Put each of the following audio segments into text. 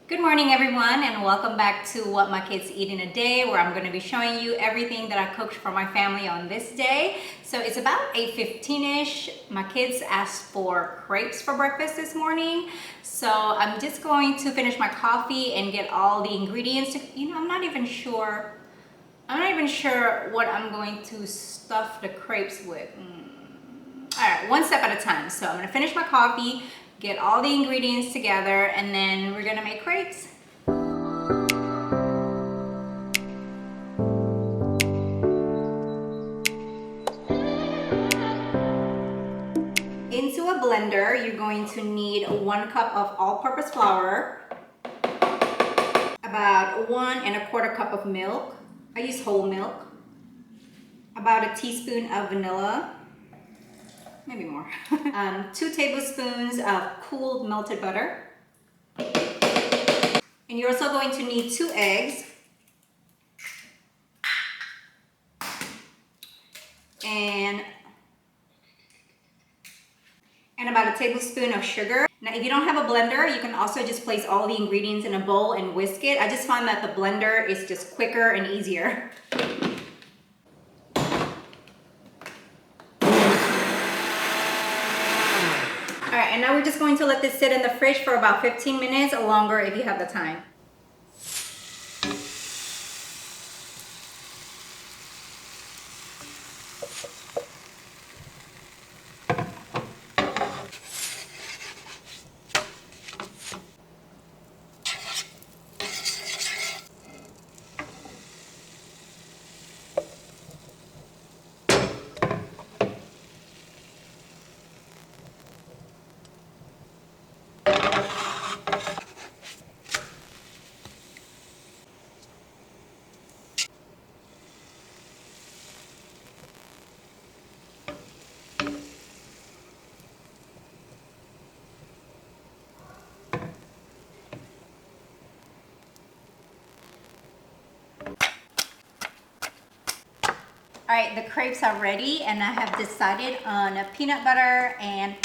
Good morning everyone, and welcome back to What My Kids Eat in a Day, where I'm going to be showing you everything that I cooked for my family on this day. So it's about 8:15ish. My kids asked for crepes for breakfast this morning. So I'm just going to finish my coffee and get all the ingredients. I'm not even sure what I'm going to stuff the crepes with. All right, one step at a time. So I'm going to finish my coffee, get all the ingredients together, and then we're gonna make crepes. Into a blender, you're going to need 1 cup of all-purpose flour, about 1¼ cup of milk. I use whole milk. About a teaspoon of vanilla, maybe more. 2 tablespoons of cooled melted butter. And you're also going to need 2 eggs. And about a tablespoon of sugar. Now, if you don't have a blender, you can also just place all the ingredients in a bowl and whisk it. I just find that the blender is just quicker and easier. All right, and now we're just going to let this sit in the fridge for about 15 minutes or longer if you have the time. All right, the crepes are ready, and I have decided on a peanut butter and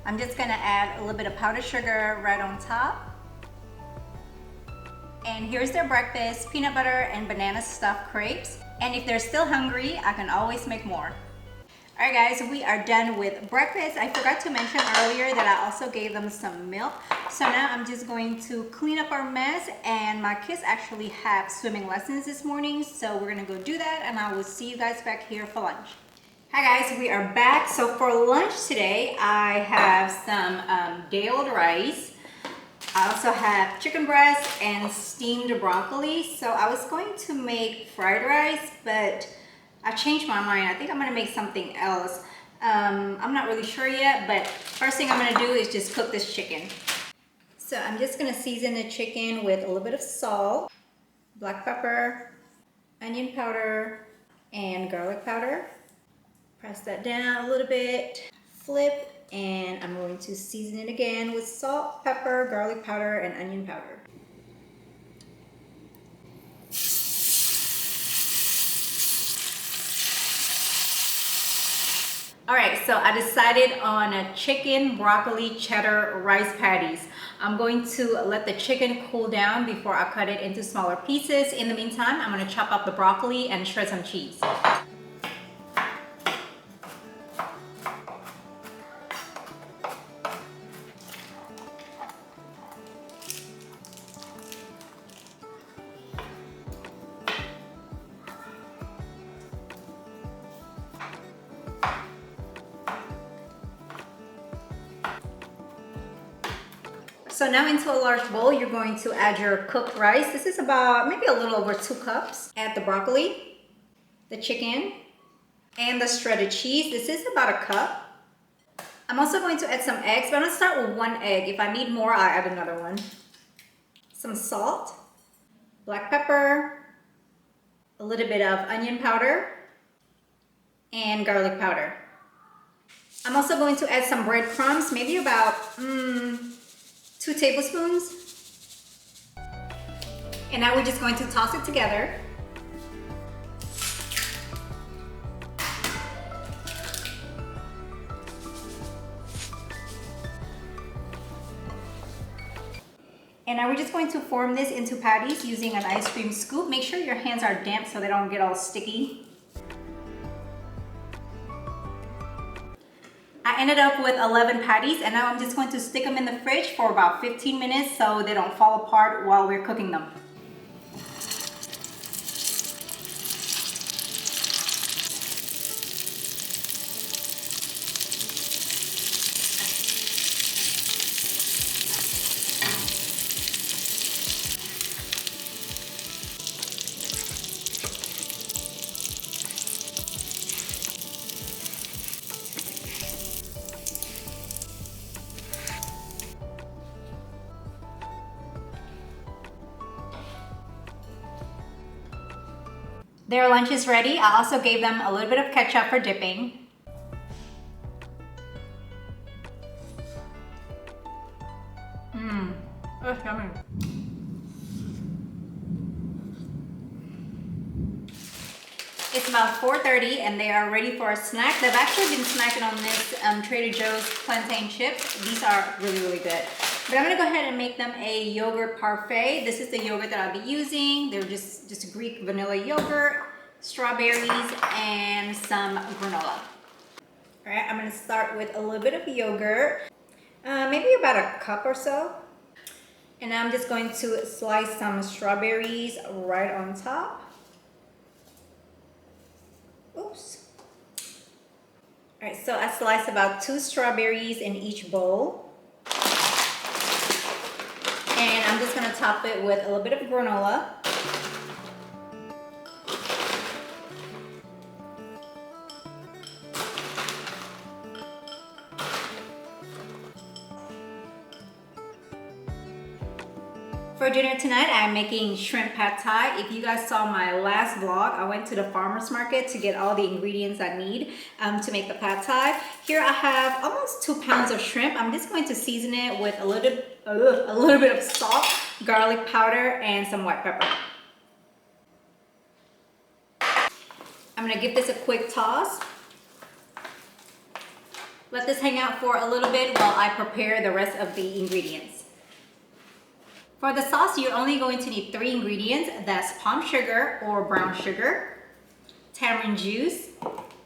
I'm just gonna add a little bit of powdered sugar right on top. And here's their breakfast, peanut butter and banana stuffed crepes. And if they're still hungry, I can always make more. All right guys, we are done with breakfast. I forgot to mention earlier that I also gave them some milk. So now I'm just going to clean up our mess, and my kids actually have swimming lessons this morning. So we're gonna go do that, and I will see you guys back here for lunch. Hi guys, we are back. So for lunch today, I have some day-old rice. I also have chicken breast and steamed broccoli. So I was going to make fried rice, but I changed my mind. I think I'm gonna make something else. I'm not really sure yet, but first thing I'm gonna do is just cook this chicken. So I'm just gonna season the chicken with a little bit of salt, black pepper, onion powder, and garlic powder. Press that down a little bit, flip, and I'm going to season it again with salt, pepper, garlic powder, and onion powder. All right, so I decided on a chicken broccoli cheddar rice patties. I'm going to let the chicken cool down before I cut it into smaller pieces. In the meantime, I'm gonna chop up the broccoli and shred some cheese. So now into a large bowl, you're going to add your cooked rice. This is about maybe a little over 2 cups. Add the broccoli, the chicken, and the shredded cheese. This is about a cup. I'm also going to add some eggs, but I'm gonna start with 1 egg. If I need more, I'll add another one. Some salt, black pepper, a little bit of onion powder, and garlic powder. I'm also going to add some breadcrumbs, maybe about 2 tablespoons. And now we're just going to toss it together. And now we're just going to form this into patties using an ice cream scoop. Make sure your hands are damp so they don't get all sticky. I ended up with 11 patties, and now I'm just going to stick them in the fridge for about 15 minutes so they don't fall apart while we're cooking them. Their lunch is ready. I also gave them a little bit of ketchup for dipping. That's yummy. It's about 4:30 and they are ready for a snack. They've actually been snacking on this Trader Joe's plantain chips. These are really, really good. But I'm gonna go ahead and make them a yogurt parfait. This is the yogurt that I'll be using. They're just Greek vanilla yogurt, strawberries, and some granola. All right, I'm gonna start with a little bit of yogurt, maybe about a cup or so. And I'm just going to slice some strawberries right on top. Oops. All right, so I sliced about 2 strawberries in each bowl. And I'm just gonna top it with a little bit of granola. For dinner tonight, I'm making shrimp pad thai. If you guys saw my last vlog, I went to the farmer's market to get all the ingredients I need to make the pad thai. Here I have almost 2 pounds of shrimp. I'm just going to season it with a little bit of salt, garlic powder, and some white pepper. I'm gonna give this a quick toss. Let this hang out for a little bit while I prepare the rest of the ingredients. For the sauce, you're only going to need 3 ingredients. That's palm sugar or brown sugar, tamarind juice,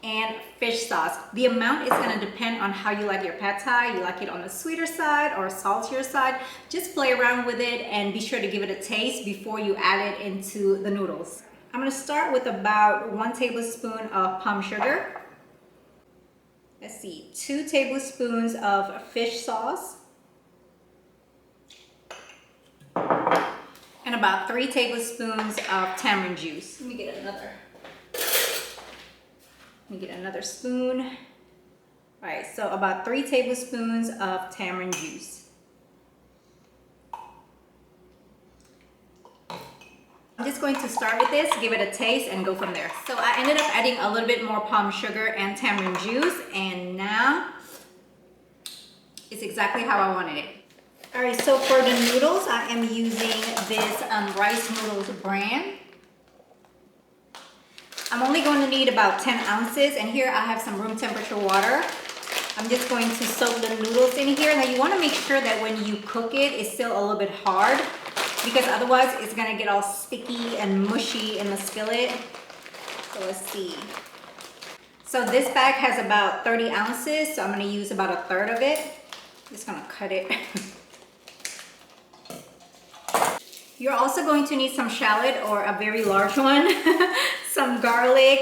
and fish sauce. The amount is gonna depend on how you like your pad thai. You like it on the sweeter side or saltier side. Just play around with it and be sure to give it a taste before you add it into the noodles. I'm gonna start with about 1 tablespoon of palm sugar. Let's see, 2 tablespoons of fish sauce. And about 3 tablespoons of tamarind juice. Let me get another spoon. All right, so about 3 tablespoons of tamarind juice. I'm just going to start with this, give it a taste, and go from there. So I ended up adding a little bit more palm sugar and tamarind juice, and now it's exactly how I wanted it. All right, so for the noodles, I am using this rice noodles brand. I'm only going to need about 10 ounces, and here I have some room temperature water. I'm just going to soak the noodles in here. Now you want to make sure that when you cook it, it's still a little bit hard, because otherwise it's gonna get all sticky and mushy in the skillet. So let's see. So this bag has about 30 ounces, so I'm gonna use about 1/3 of it. I'm just gonna cut it. You're also going to need some shallot or a very large one, some garlic,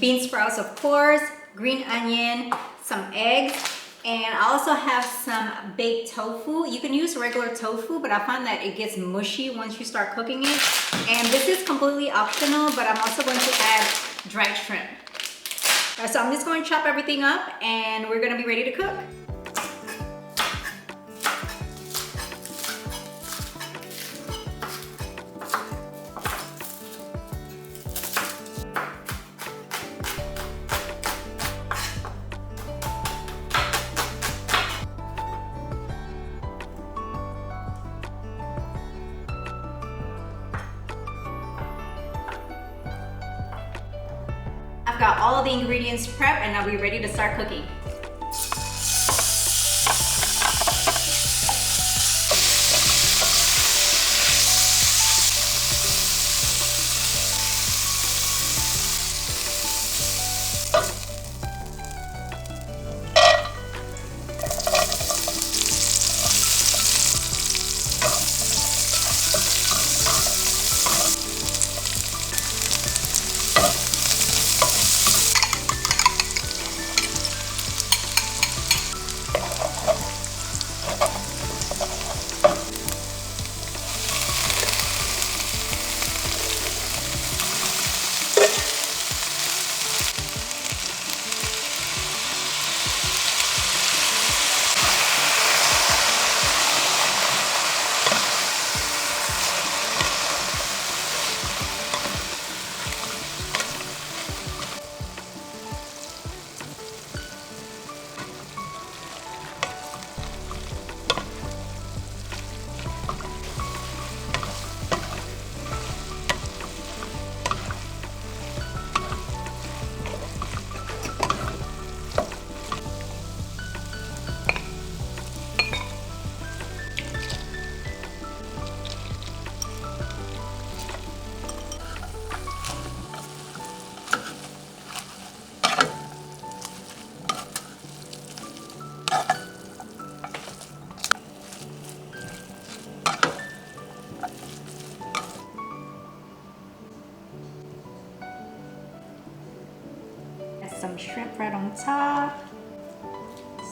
bean sprouts of course, green onion, some eggs, and I also have some baked tofu. You can use regular tofu, but I find that it gets mushy once you start cooking it. And this is completely optional, but I'm also going to add dried shrimp. So I'm just going to chop everything up and we're gonna be ready to cook. got all of the ingredients prepped and now we're ready to start cooking. Some shrimp right on top,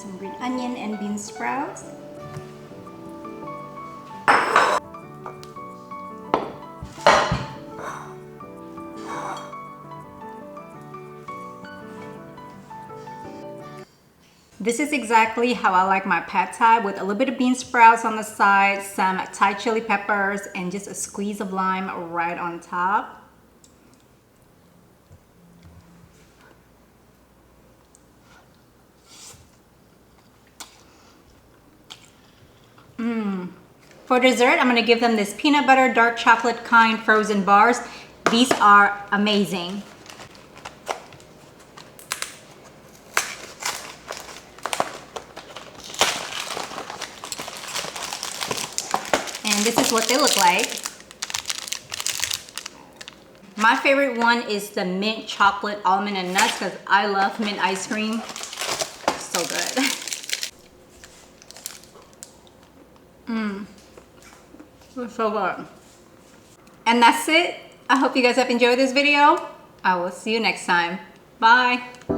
some green onion and bean sprouts. This is exactly how I like my pad thai, with a little bit of bean sprouts on the side, some Thai chili peppers, and just a squeeze of lime right on top. For dessert, I'm gonna give them this peanut butter dark chocolate kind frozen bars. These are amazing. And this is what they look like. My favorite one is the mint chocolate almond and nuts because I love mint ice cream. So good. It's so good. And that's it. I hope you guys have enjoyed this video. I will see you next time. Bye.